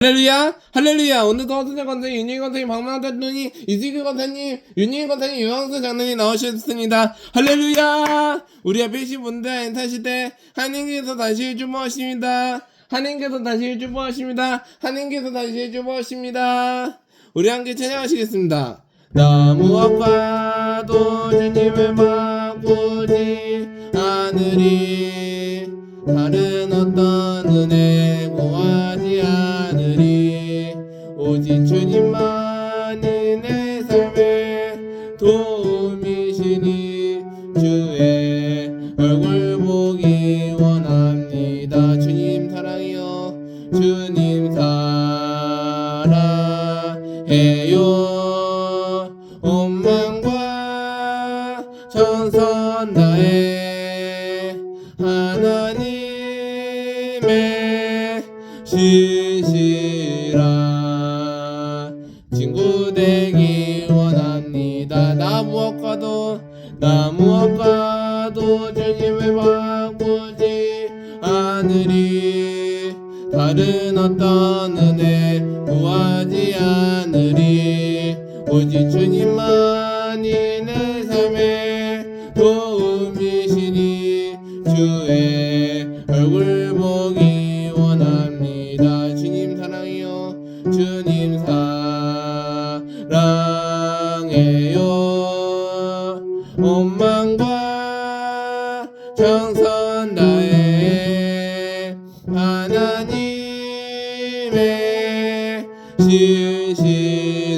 할렐루야 할렐루야. 오늘도 허수정 권사님, 윤희 권사님, 박만환 권사님, 이수기 권사님, 윤희 권사님, 유광수 장로님 나오셨습니다. 할렐루야. 우리 앞에 계신 분들 엔타시대 하나님께서 다시 주무하십니다. 하나님께서 다시 주무하십니다. 하나님께서 다시 주무하십니다. 우리 함께 찬양하시겠습니다. 나무와과도 주님을 바꾸지 않으리. 다른 어떤 은혜 구하지 않으리. 오직 주님만이 내 삶의 도움이시니 주의 얼굴 보기 원합니다. 주님 사랑해요. 주님 사랑해요. 온 만과 전선 다해 하나님의 신실한 친구 되기 원합니다. 나 무엇과도 주님을 바꾸지 않으리. 다른 어떤 은혜 구하지 않으리. 오직 주님만이 내 삶의 도움이시니 주의 얼굴 보기 원합니다. 주님 사랑해요. 주님 사랑해요. 온 마음과 정성 다해 하나님의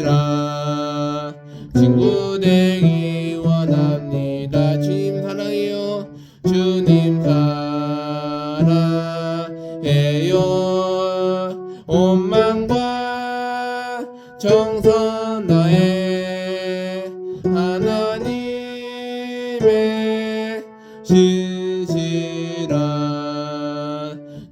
신실한 친구 되기 원합니다. 주님 사랑해요. 주님 사랑해요. 온 마음과 정성 다해 하나님의 신실한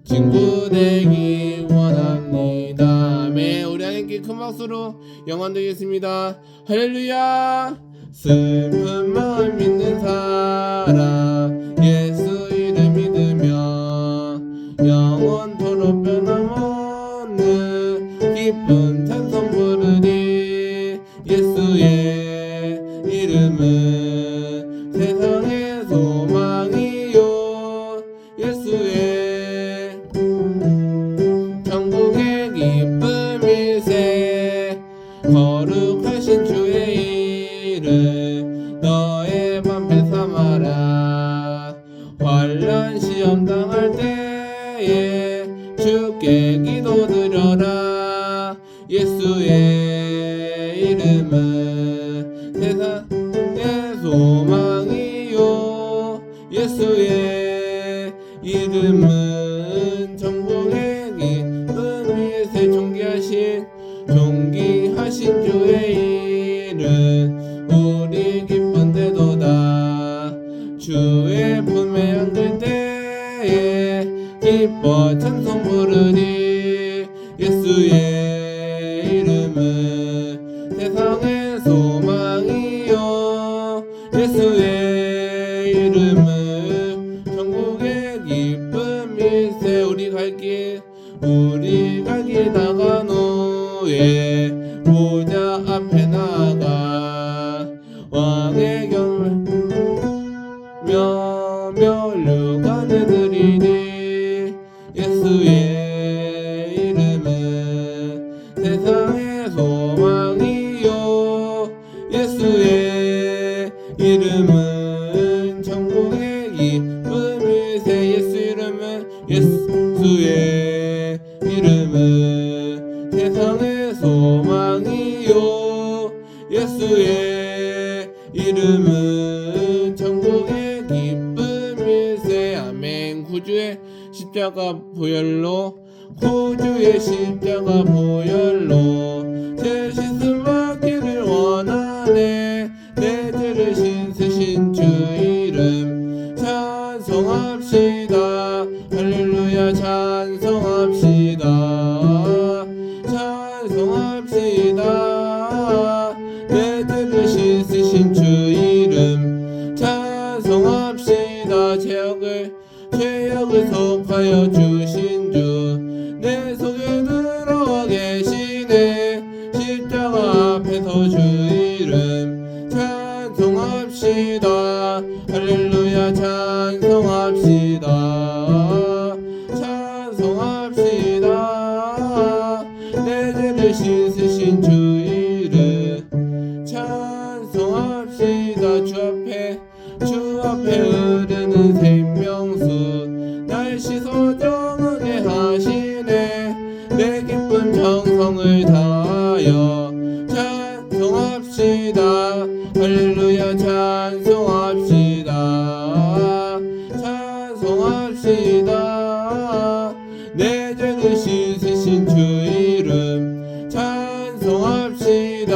친구 되기 원합니다. 아멘. 우리 하나님께 큰 박수로 영원 드리겠습니다. 할렐루야. 슬픈 마음 믿는 사람 예수 이름 믿으며 영원토록 변함없는 기쁜 찬송 부르리. 예수의 이름은 세상의 소망이요. 예수의 천국의 기쁨일세. 거룩하신 주의 이름 너의 방패 삼아라. 환난 시험 당할 때에 주께 기도드려라. 예수의 이름은 세상의 소망이요. 예수의 이름은 천국의 기쁨일세. 존귀하신 주의 이름 우리 기쁜데도다. 주의 품에 안길 때에 기뻐 찬송 부르리. 예수의 이름은 세상의 소망이요. 예수의 이름은 천국의 기쁨일세. 우리 갈 길 나간 후에 보좌 앞에 나가 왕의 멸류관을 드리니. 예수의 이름은 세상의 소망이요. 예수의 이름은 천국의 기쁨일세. 예수의 이름은 세상의 소망이요. 예수의 이름은 천국의 기쁨일세. 아멘. 구주의 십자가 보혈로 제 씻음 받기를 원하네. 내 죄를 씻으신 주 이름 찬송합시다. 할렐루야. 찬송합시다. 내 죄를 씻으신 주 이름 찬송합시다. 죄악을 속하여 주신 주 내 속에 들어와 죄를 씻으신 주 이름 찬송합시다. 주 앞에 흐르는 생명수 날 씻어 정하게 하시네. 내 기쁨 정성을 다하여 찬송합시다. 할렐루야 찬송합시다. 찬송합시다. 내 죄를 씻으신 주 이름 찬송합시다.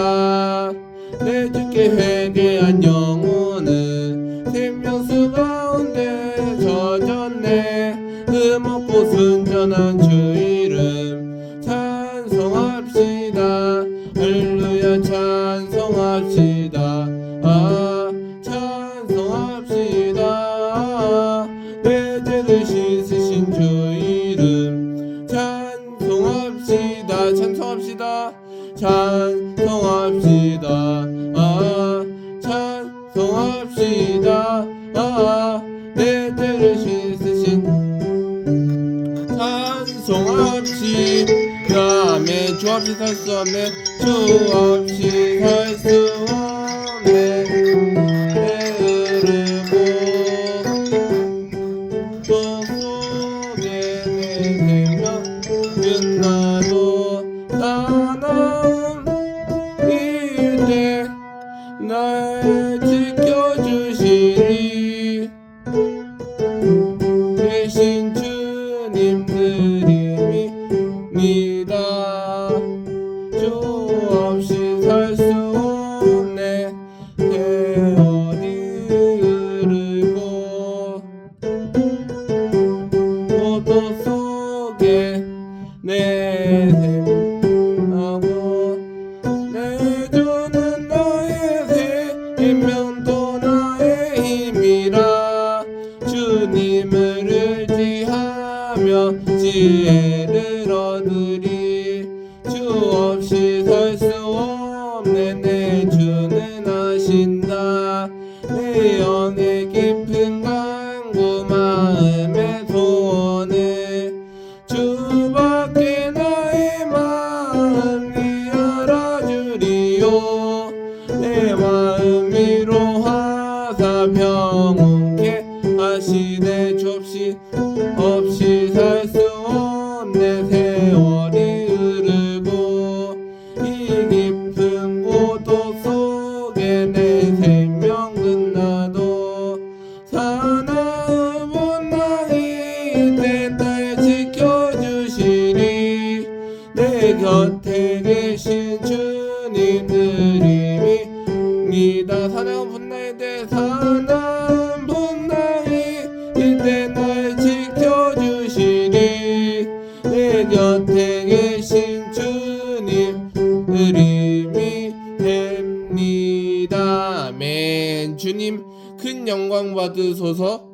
내 주께 회개한 영혼은 생명수 가운데 젖었네. 흠없고 순전한 주 이름 찬송합시다. 할렐루야 찬송합시다. 찬송합시다. 내 죄를 씻으신 주 이름 찬송합시다. 찬송합시다. 찬송합시다. 찬송합시다. 내 죄를 씻으신 찬송합시다. 아멘. 주 없이 살 수 없네. 주 없이 살 수 없네. 흐르고 또 속에 내 생명 끝나도 사나움일 때 날 지켜주시리. 대신 주님 드림이니다. 주 없이 살 수 없네. 세월이 흐르고 포도 속에 내 생하고 내 주는 나의 생명도 나의 힘이라. 주님을 의지하며 지혜를 얻으리. 주 없이 살 수 없네. 내 주는 아신다. 내 영의 깊은 간구 마음의 소원을 주밖에 나의 마음이 알아주리요. 내 마음 위로하사 평온케 하시네. 주 없이 살 수 없네. 세월이 흐르고 이 깊은 고도 속에 내 생명 끝나도 사나움은 나이 때 날 지켜주시리. 내 곁에 계신 주님 드림이니다. 사나움 분나이 때 사나움 분나이 이때 날 지켜주시리. 내 곁에 계신 주님 드림이 됩니다. 아멘. 주님 큰 영광 받으소서.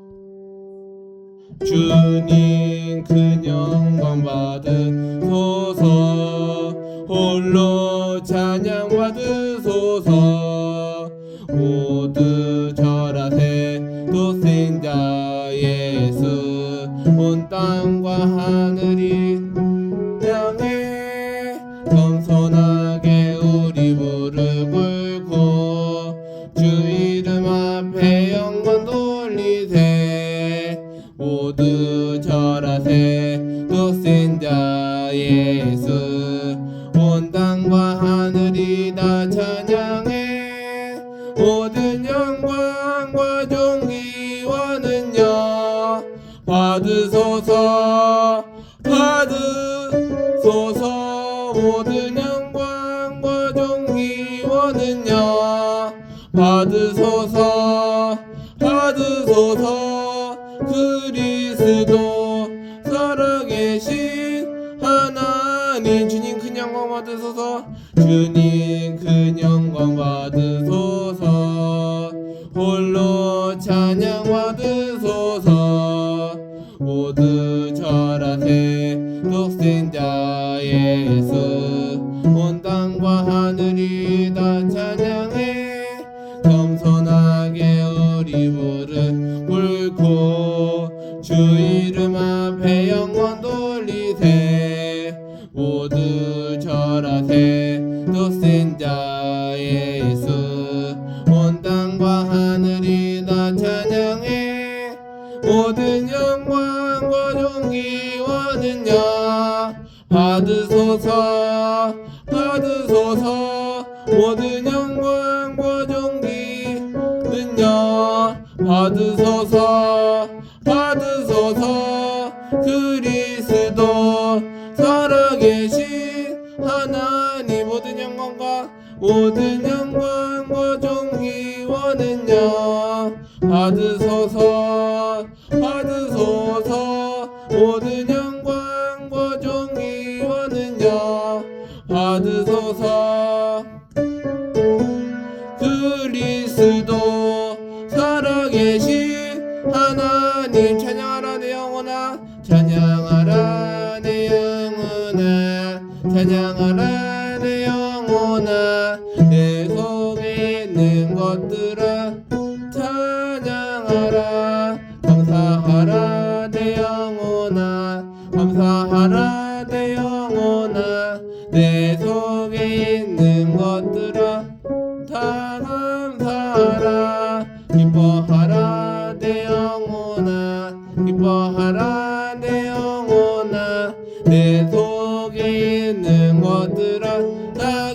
주님 큰 영광 받으소서. 홀로 찬양 받으소서. 모두 절하세 독생자 예수. 온 땅과 하늘이 향해 겸손하게 우리 무릎 꿇고 주 이름 앞에 영광 돌리세. 모두 절하세 독생자 예수. 온 땅과 하늘이 다 찬양해. 모든 영광과 존귀와는요 받으소서. 받으소서. 모든 영광과 존귀와는요 받으소서. 받으소서. 그리스도 살아계신 하나님 주님 큰 영광 받으소서. 주님 큰 영광 받으소서. 홀로 찬양 받으소서. 모두 절하세 독생자 예수. 온 땅과 하늘이 다 찬양해. 겸손하게 우리 무릎 꿇고 주 이름 앞에 영광 돌리세. 모두 절하세. 또 센 자 예수 온 땅과 하늘이 다 찬양해. 모든 영광과 존귀와는요 받으소서 받으소서. 모든 영광과 존귀는요 받으소서 받으소서. 그리스도 살아계신 하나님 모든 영광과 존귀와는요 받으소서 받으소서. 모든 영광과 존귀와는요 받으소서. 그리스도 살아계신 하나님 찬양하라 내 영혼아 찬양하라 내 영혼아 찬양하라 내 영혼아. 내 속에 있는 것들아 찬양하라. 감사하라 내 영혼아 감사하라 내 영혼아. 내 속에 있는 것들아 다 감사하라. 기뻐하라 내 영혼아 기뻐하라 내 영혼아. 내 속에 있는 것들아 다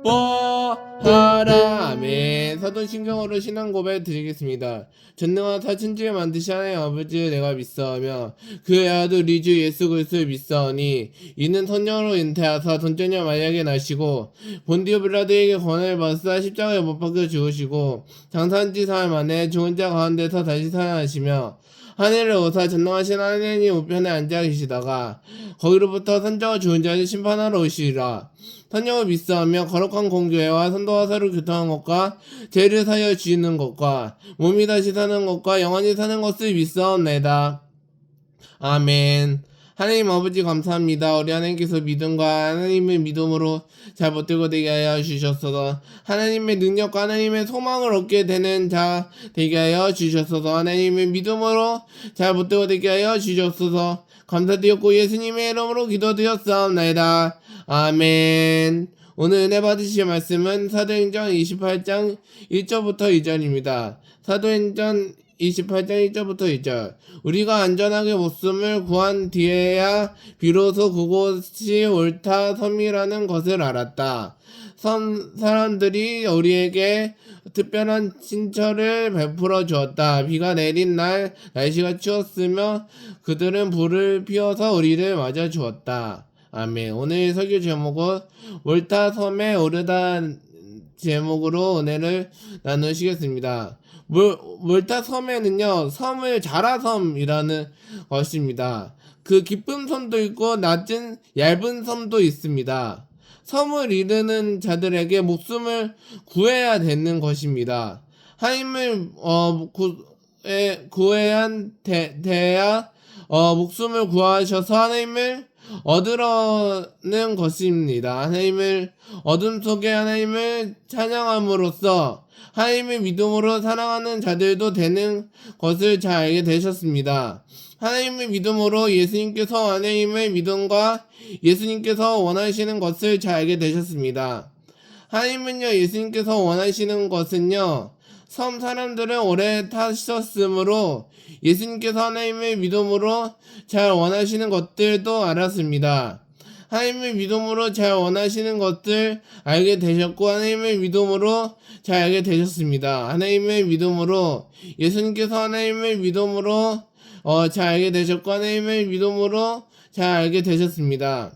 기뻐하라. 아멘. 사도신경으로 신앙 고백 드리겠습니다. 전능한 사천지를 만드신 하나님 아버지 내가 믿사오며 그의 아들 우리 주 예수 그리스도를 믿사오니 이는 성령으로 잉태하사 돈전녀 마리아에게 나시고 본디오 빌라도에게 고난을 받으사 십자가에 못 박혀 죽으시고 장사한 지 사흘 만에 죽은 자 가운데서 다시 살아나시며 하늘을 오사 전능하신 하나님 우편에 앉아 계시다가 거기로부터 산자와 죽은 자를 심판하러 오시리라. 성령을 믿사오며 거룩한 공교회와 선도와 서로 교통한 것과 죄를 사하여 주시는 것과 몸이 다시 사는 것과 영원히 사는 것을 믿사옵나이다. 아멘. 하나님 아버지 감사합니다. 우리 하나님께서 믿음과 하나님의 믿음으로 잘 버티고 되게 하여 주셨어서 하나님의 능력과 하나님의 소망을 얻게 되는 자 되게 하여 주셨어서 하나님의 믿음으로 잘 버티고 되게 하여 주셨어서 감사드렸고 예수님의 이름으로 기도드렸사옵나이다. 아멘. 오늘 은혜 받으실 말씀은 사도행전 28장 1절부터 2절입니다. 사도행전 28장 1절부터 2절. 우리가 안전하게 목숨을 구한 뒤에야 비로소 그곳이 옳다 섬이라는 것을 알았다. 섬 사람들이 우리에게 특별한 친절을 베풀어 주었다. 비가 내린 날 날씨가 추웠으며 그들은 불을 피워서 우리를 맞아 주었다. 아멘. 오늘 설교 제목은 옳다 섬에 오르다 제목으로 은혜를 나누시겠습니다. 몰타 섬에는요 섬을 자라섬이라는 것입니다. 그 깊은 섬도 있고 낮은 얇은 섬도 있습니다. 섬을 이루는 자들에게 목숨을 구해야 되는 것입니다. 하나님을 구해야 돼야 목숨을 구하셔서 하나님을 얻으려는 것입니다. 하나님을 어둠 속에 하나님을 찬양함으로써 하나님의 믿음으로 살아가는 자들도 되는 것을 잘 알게 되셨습니다. 하나님의 믿음으로 예수님께서 하나님의 믿음과 예수님께서 원하시는 것을 잘 알게 되셨습니다. 하나님은요 예수님께서 원하시는 것은요 섬 사람들은 오래 타셨으므로 예수님께서 하나님의 믿음으로 잘 원하시는 것들도 알았습니다. 하나님의 믿음으로 잘 원하시는 것들 알게 되셨고 하나님의 믿음으로 잘 알게 되셨습니다. 하나님의 믿음으로 예수님께서 하나님의 믿음으로 잘 알게 되셨고 하나님의 믿음으로 잘 알게 되셨습니다.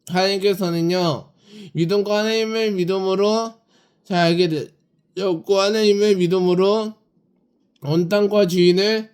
하나님께서는요 믿음과 하나님의 믿음으로 잘 알게 되셨고 하나님의 믿음으로 온 땅과 주인을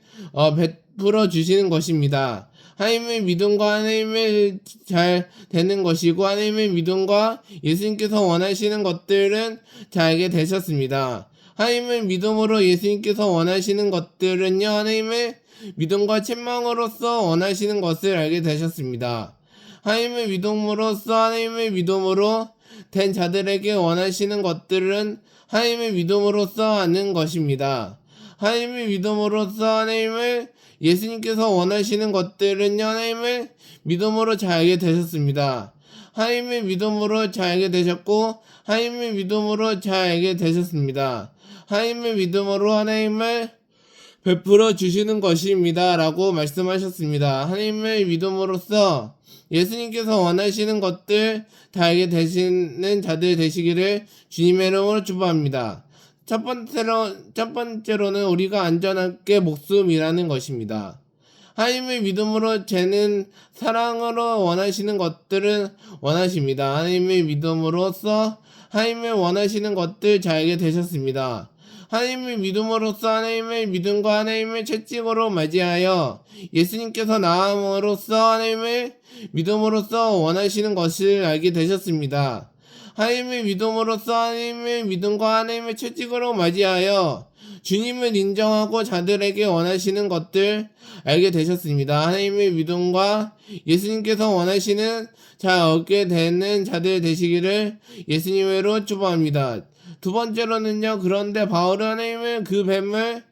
베풀어 주시는 것입니다. 하나님의 믿음과 하나님의 잘 되는 것이고 하나님의 믿음과 예수님께서 원하시는 것들은 잘 알게 되셨습니다. 하나님의 믿음으로 예수님께서 원하시는 것들은요 하나님의 믿음과 책망으로서 원하시는 것을 알게 되셨습니다. 하나님의 믿음으로써 하나님의 믿음으로 된 자들에게 원하시는 것들은 하나님의 믿음으로써 아는 것입니다. 하나님의 믿음으로써 하나님을 예수님께서 원하시는 것들은 하나님을 믿음으로 잘 알게 되셨습니다. 하나님을 믿음으로 잘 알게 되셨고 하나님을 믿음으로 잘 알게 되셨습니다. 하나님을 믿음으로 하나님을 베풀어 주시는 것입니다. 라고 말씀하셨습니다. 하나님을 믿음으로써 예수님께서 원하시는 것들 다 알게 되시는 자들 되시기를 주님의 이름으로 축복합니다. 첫 번째로는 우리가 안전하게 목숨이라는 것입니다. 하나님의 믿음으로 죄는 사랑으로 원하시는 것들은 원하십니다. 하나님의 믿음으로써 하나님의 원하시는 것들 잘 알게 되셨습니다. 하나님의 믿음으로써 하나님의 믿음과 하나님의 채찍으로 맞이하여 예수님께서 나음으로써 하나님의 믿음으로써 원하시는 것을 알게 되셨습니다. 하나님의 믿음으로써 하나님의 믿음과 하나님의 채찍으로 맞이하여 주님을 인정하고 자들에게 원하시는 것들 알게 되셨습니다. 하나님의 믿음과 예수님께서 원하시는 잘 얻게 되는 자들 되시기를 예수님으로 축복합니다. 두 번째로는요, 그런데 바울은 하나님의 그 뱀을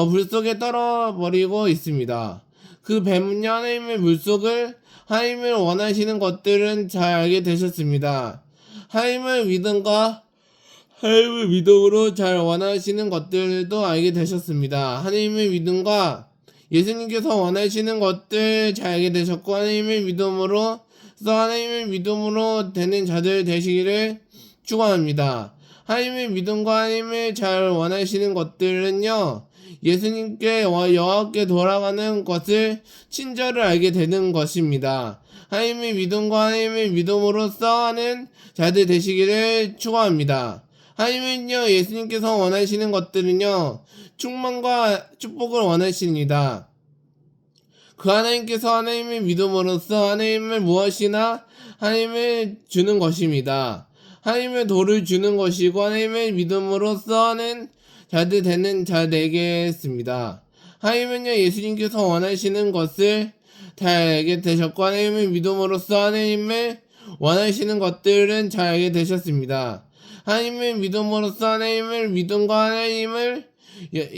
물속에 떨어버리고 있습니다. 그 뱀은요, 하나님의 물속을 하나님을 원하시는 것들은 잘 알게 되셨습니다. 하나님의 믿음과 하나님의 믿음으로 잘 원하시는 것들도 알게 되셨습니다. 하나님의 믿음과 예수님께서 원하시는 것들 잘 알게 되셨고 하나님의 믿음으로 하나님의 믿음으로 되는 자들 되시기를 축원합니다. 하나님의 믿음과 하나님의 잘 원하시는 것들은요, 예수님께 여호와께 돌아가는 것을 친절을 알게 되는 것입니다. 하나님의 믿음과 하나님의 믿음으로써 하는 자들 되시기를 축원합니다. 하나님은요, 예수님께서 원하시는 것들은요, 충만과 축복을 원하십니다. 그 하나님께서 하나님의 믿음으로써 하나님을 무엇이나 하나님을 주는 것입니다. 하나님의 도를 주는 것이고 하나님의 믿음으로써 하는 자들 되는 자 되겠습니다. 하나님은요, 예수님께서 원하시는 것을 잘 알게 되셨고 하나님의 믿음으로써 하나님을 원하시는 것들은 잘 알게 되셨습니다. 하나님의 믿음으로써 하나님을 믿음과 하나님을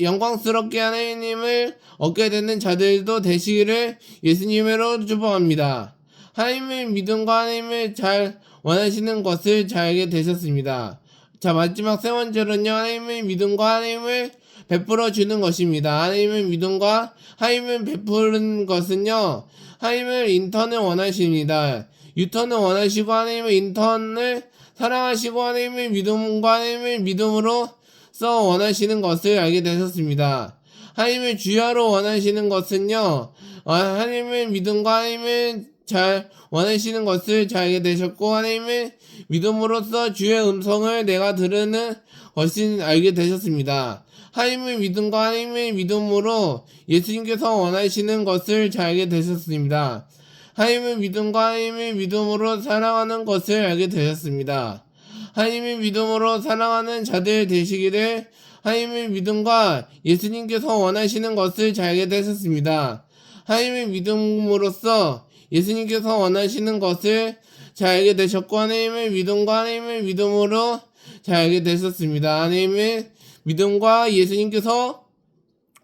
영광스럽게 하나님을 얻게 되는 자들도 되시기를 예수님으로 축복합니다. 하나님의 믿음과 하나님을 잘 원하시는 것을 잘 알게 되셨습니다. 자, 마지막 세 번째로는요, 하나님의 믿음과 하나님을 베풀어 주는 것입니다. 하나님의 믿음과 하나님을 베푸는 것은요, 하나님을 인턴을 원하십니다. 유턴을 원하시고 하나님의 인턴을 사랑하시고 하나님의 믿음과 하나님의 믿음으로써 원하시는 것을 알게 되셨습니다. 하나님의 주야로 원하시는 것은요, 하나님의 믿음과 하나님의 잘 원하시는 것을 잘 알게 되셨고 하나님의 믿음으로써 주의 음성을 내가 들으는 것을 알게 되셨습니다. 하나님의 믿음과 하나님의 믿음으로 예수님께서 원하시는 것을 잘 알게 되셨습니다. 하나님의 믿음과 하나님의 믿음으로 사랑하는 것을 알게 되셨습니다. 하나님의 믿음으로 사랑하는 자들 되시기를 하나님의 믿음과 예수님께서 원하시는 것을 잘 알게 되셨습니다. 하나님의 믿음으로써 예수님께서 원하시는 것을 잘 알게 되셨고 하나님의 믿음과 하나님의 믿음으로 잘 알게 되셨습니다. 하나님의 믿음과 예수님께서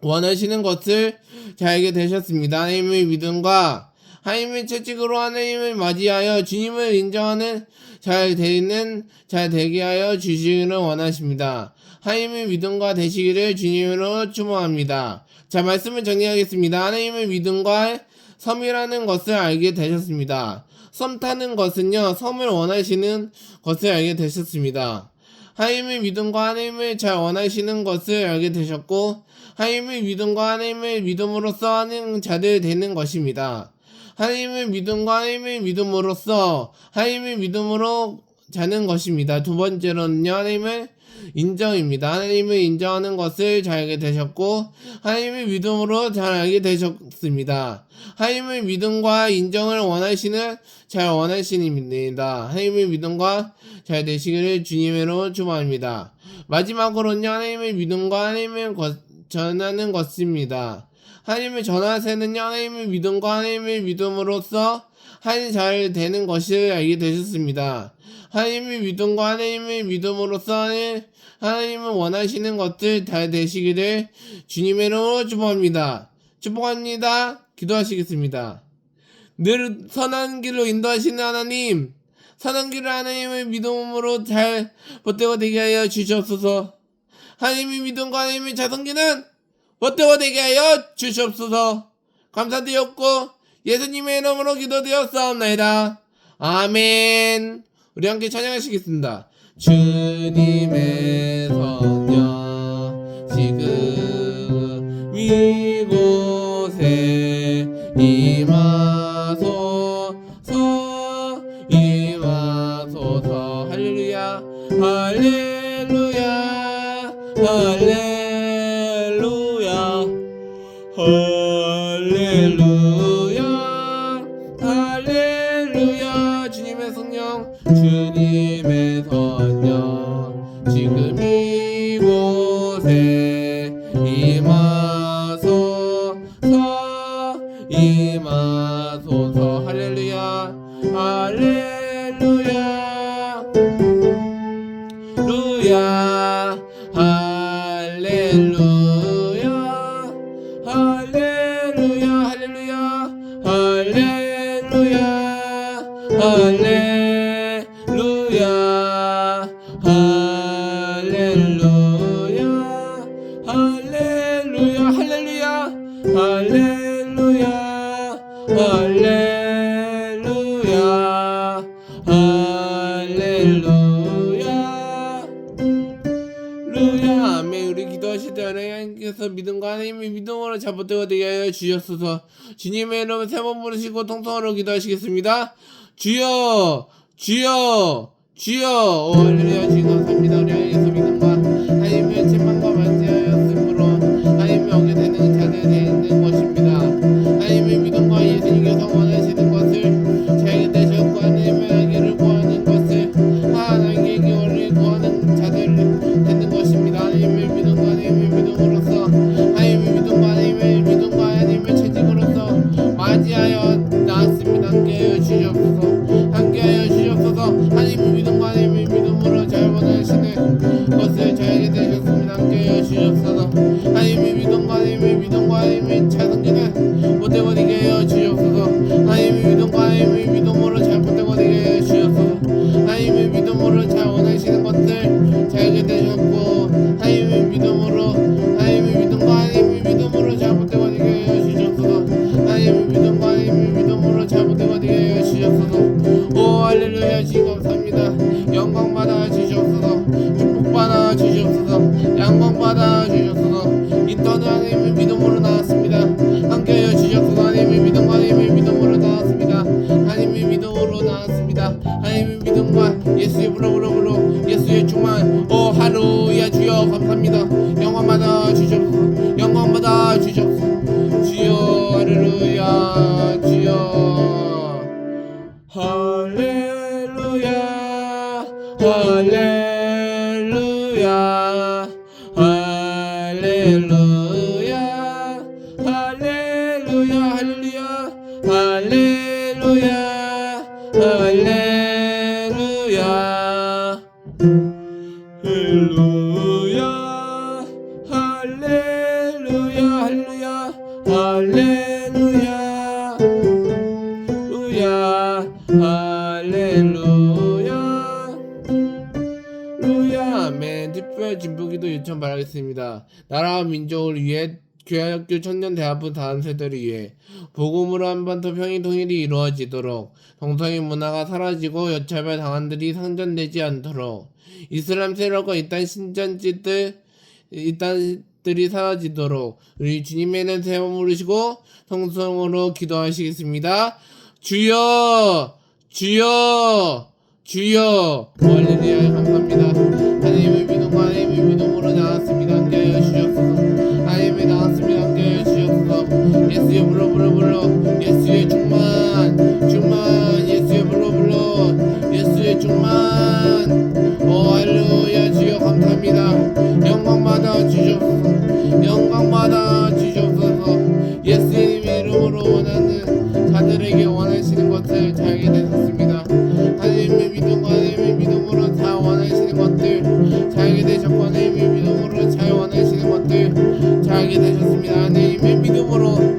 원하시는 것을 잘 알게 되셨습니다. 하나님의 믿음과 하나님의 채찍으로 하나님을 맞이하여 주님을 인정하는 잘 되게 하여 주시기를 원하십니다. 하나님의 믿음과 되시기를 주님으로 축복합니다. 자, 말씀을 정리하겠습니다. 하나님의 믿음과 섬이라는 것을 알게 되셨습니다. 섬 타는 것은요, 섬을 원하시는 것을 알게 되셨습니다. 하나님의 믿음과 하나님을 잘 원하시는 것을 알게 되셨고 하나님의 믿음과 하나님의 믿음으로써 하는 자들 되는 것입니다. 하나님의 믿음과 하나님의 믿음으로써 하나님의 믿음으로 자는 것입니다. 두 번째로는요, 하나님의 인정입니다. 하나님을 인정하는 것을 잘 알게 되셨고 하나님의 믿음으로 잘 알게 되셨습니다. 하나님의 믿음과 인정을 잘 원하시는입니다. 하나님의 믿음과 잘 되시기를 주님으로 축복합니다. 마지막으로는요, 하나님의 믿음과 하나님을 전하는 것입니다. 하나님을 전하세는요, 하나님의 믿음과 하나님의 믿음으로써 하나님 잘 되는 것을 알게 되셨습니다. 하나님의 믿음과 하나님의 믿음으로써 하나님을 원하시는 것들 잘 되시기를 주님의 이름으로 축복합니다. 축복합니다. 기도하시겠습니다. 늘 선한 길로 인도하시는 하나님, 선한 길을 하나님의 믿음으로 잘 버티고 되게 하여 주시옵소서. 하나님의 믿음과 하나님의 자성기는 버티고 되게 하여 주시옵소서. 감사드렸고 예수님의 이름으로 기도드렸사옵나이다. 아멘. 우리 함께 찬양하시겠습니다. 주님의 성령 지금 이곳에 임하소서. 할렐루야 할렐루야 할렐루야 할렐루야 할렐루야. 주님의 성령 주님의 성령 지금 이곳에 임하소서. 할렐루야 할렐루야 루야 할렐루야 할렐루야 할렐루야 할렐루야 할렐루야 할렐루야 할렐루야 할렐루야 할렐루야 할렐루야 할렐루야 루야. 아멘. 우리 기도하실 때 하나님께서 믿음과 하나님의 믿음으로 잡아되고 되게 하여 주셨소서. 주님의 이름을 세 번 부르시고 통성으로 기도하시겠습니다. 주여 주여 주여. 할렐루야. 주님 감사합니다. 우리 하나님께서 믿음과 하나님의 책망과 만지하였으므로 하나님의 오게 되는 자들이 있는 것입니다. 하나님의 믿음과 예수님께서 원하시는 것을 자에게 되셨고 하나님의 아기를 구하는 것을 하나님께 원을 구하는 자들 되는 것입니다. 하나님의 믿음과 하나님의 믿음으로써 하나님의 믿음과 하나님의 믿음과 하나님의 채찍으로서 맞이하여 나왔습니다. 함께하여 주시옵소서. 함께하여 주시옵소서. 하나님의 믿음과 하나님의 믿음으로 잘 원하시는 것을 저에게 되셨습니다. 함께하여 주시옵소서. 하나님의 믿음과 하나님의 믿음과 하나님의 자성기는 못되고 되게 하여 주시옵소서. 하나님의 믿음과 하나님의 믿음으로 잘 못되고 되게 하여 주시옵소서. 하나님의 믿음으로 잘 원하시는 것들 저에게 되셨고 하나님의 믿음으로 하나님의 믿음과 하나님의 믿음으로 잘 못되고 되게 하여 주시옵소서. 하나님의 믿음과 하나님의 믿음으로 잘 못되고 되게 하여 주시옵소서. 오 할렐루야. 주님 감사합니다. 영광 받아 주시옵소서. 축복 받아 주시옵소서. 양광 받아 주시옵소서. 인터넷 하나님의 믿음으로 나왔습니다. 함께하여 주시옵소서. 하나님의 믿음과 하나님의 믿음으로 나왔습니다. 하나님의 믿음으로 나왔습니다. 하나님의 믿음과 예수의 불러 예수의 충만. 오 하루야 주여 감사합니다. 영광 받아 주시옵소서. 영광 받아 주시옵소서. 주여 할렐루야 주여 할렐루야 할렐루야 할렐루야 할렐루야 할렐루야 할렐루야 할렐루야 할렐루야 할렐루야 할렐루야 루야. 아멘. 특별 진보기도 요청 바라겠습니다. 나라와 민족을 위해 교회학교 청년대학부 다음 세대를 위해 복음으로 한 번 더 평이 통일이 이루어지도록 동성애 문화가 사라지고 여차별 당한들이 상전되지 않도록 이슬람 세력과 이단 신전지들이 사라지도록 우리 주님의 이름 세 번 부르시고 통성으로 기도하시겠습니다. 주여 주여 주여. 할렐루야 감사합니다. 하나님의 믿음과 하나님의 믿음으로 나왔습니다. 함께하여 주시옵소서. 하나님의 나왔습니다. 함께하여 주시옵소서. 예수의 불러 예수의 충만 예수의 불러 예수의 충만. 오 할렐루야 주여 감사합니다. 영광 받아 주시옵소서. 영광 받아 주시옵소서. 예수님의 이름으로 원하는 자들에게 원하시는 것을 잘게 되셨습니다. 하나님의 믿음과 하나님의 믿음으로 잘 원하시는 것들 잘게 되셨고 하나님의 믿음으로 잘 원하시는 것들 잘게 되셨습니다. 하나님의 믿음으로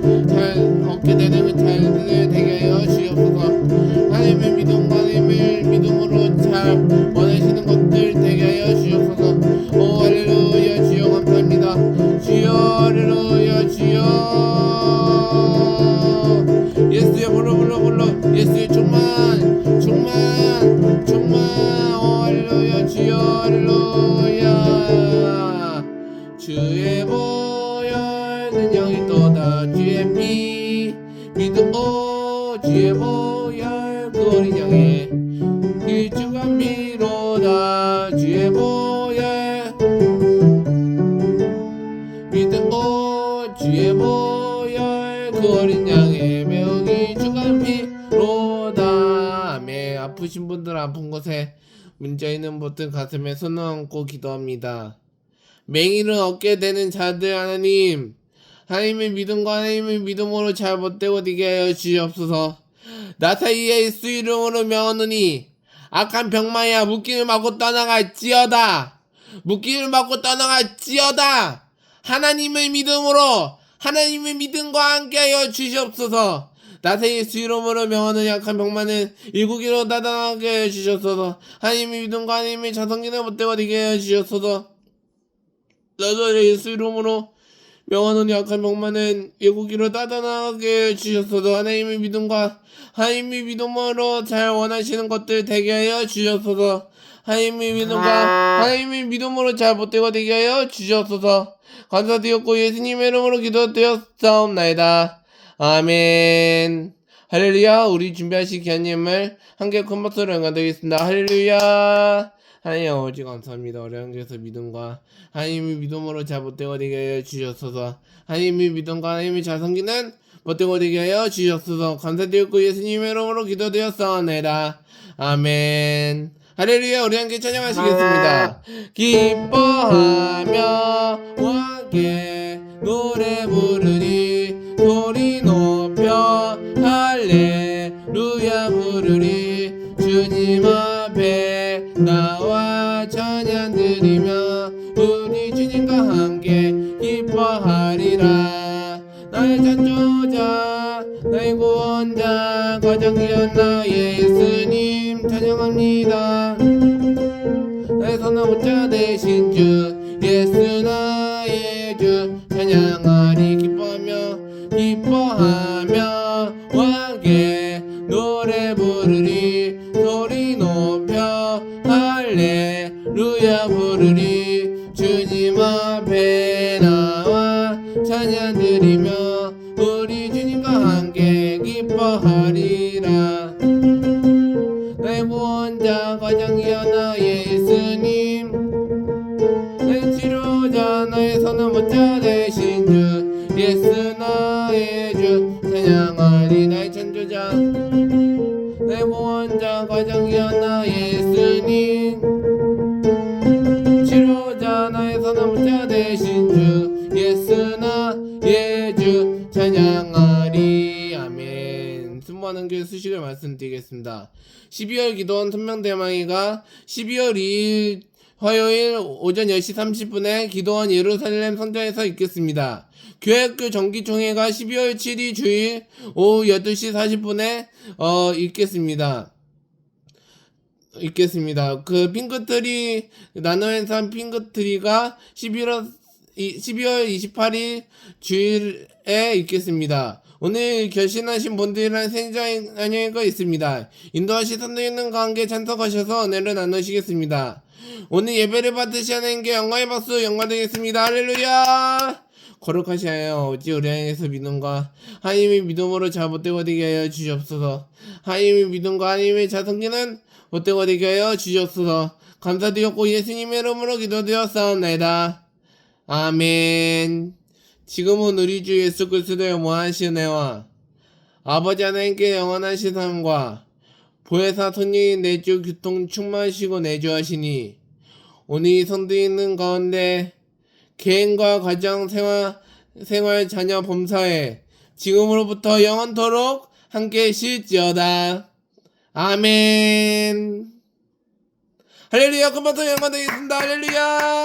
친구들 아픈 곳에 문제 있는 분들 가슴에 손을 얹고 기도합니다. 맹인을 얻게 되는 자들 하나님, 하나님의 믿음과 하나님의 믿음으로 잘 못되고 되게 하여 주시옵소서. 나사이 예수 이름으로 명하노니 악한 병마야 묶임을 맞고 떠나갈지어다. 묶임을 맞고 떠나갈지어다. 하나님의 믿음으로 하나님의 믿음과 함께하여 주시옵소서. 나사이 예수 이름으로 명하는 약한 병마는 일국이로 나타나게 하여 주시옵소서. 하나님의 믿음과 하나님의 자성기를 못되고 되게 하여 주시옵소서. 나사이 예수 이름으로 명하는 약한 병마는 일국이로 나타나게 주셨소서. 하나님의 믿음과 하나님의 믿음으로 잘 원하시는 것들 되게 하여 주셨소서. 하나님의 믿음과 하나님의 믿음으로 잘 못되고 되게 하여 주셨소서. 감사드렸고 예수님의 이름으로 기도드렸사옵나이다. 아멘. 할렐루야. 우리 준비하신 기한님을 함께 큰 박수로 응원드리겠습니다. 할렐루야. 하나님 아버지 감사합니다. 어려운 곳에서 믿음과 하나님의 믿음으로 잘 못되고 되게 하여 주셨소서. 하나님의 믿음과 하나님의 잘 섬기는 못되고 되게 하여 주셨소서. 감사드리고 예수님의 이름으로 기도드렸사옵나이다. 아멘. 할렐루야. 우리 함께 찬양하시겠습니다. 기뻐하며 함께 노래 부르리 소리 높여 할렐루야 부르리 주님 앞에 나와 찬양 드리며 우리 주님과 함께 기뻐하리라. 나의 창조자 나의 구원자 가장 귀한 나의 예수님 찬양합니다. 나의 선한 되신 주 예수 나의 주 찬양하리. 기뻐하며 왕께 노래 부르리 소리 높여 할렐루야 부르리 주님 앞에 나와 찬양 드리며 우리 주님과 함께 기뻐하리라. 나의 구원자 가장 귀한 나의 예수님 나의 치료자 나의 선한 목자 되신 주 예수 나의 주 찬양하리. 나의 창조자 나의 구원자 가장 귀한 나의 예수님 치료자 나의 선한 목자 되신 주 예수 나의 주 찬양하리. 아멘. 순모하는 교회 수식을 말씀드리겠습니다. 12월 기도원 선명대망이가 12월 2일 화요일 오전 10시 30분에 기도원 예루살렘 성전에서 있겠습니다. 교회학교 정기총회가 12월 7일 주일 오후 8시 40분에 있겠습니다. 그 핑크트리 나노현상 핑크트리가 12월 28일 주일에 있겠습니다. 오늘 결신하신 분들이랑 생자연회가 있습니다. 인도하시 선도인과 함께 참석하셔서 은혜를 나누시겠습니다. 오늘 예배를 받으시 하나님께 영광의 박수 영광드리겠습니다. 할렐루야. 거룩하시하여 어찌 우리 안에서 믿음과 하나님의 믿음으로 잘 못되고 되게 하여 주시옵소서. 하나님의 믿음과 하나님의 잘 섬기는 못되고 되게 하여 주시옵소서. 감사드렸고 예수님의 이름으로 기도드렸사옵나이다. 아멘. 지금은 우리 주 예수 그리스도의 무한하신 은혜와 아버지 하나님께 영원하신 삶과 보혜사 손님 내주 교통 충만하시고 내주하시니 오늘 이 성도에 있는 가운데 개인과 가정 생활 자녀 범사에 지금으로부터 영원토록 함께 계실지어다. 아멘. 할렐루야. 큰 박수 영광 드리겠습니다. 할렐루야.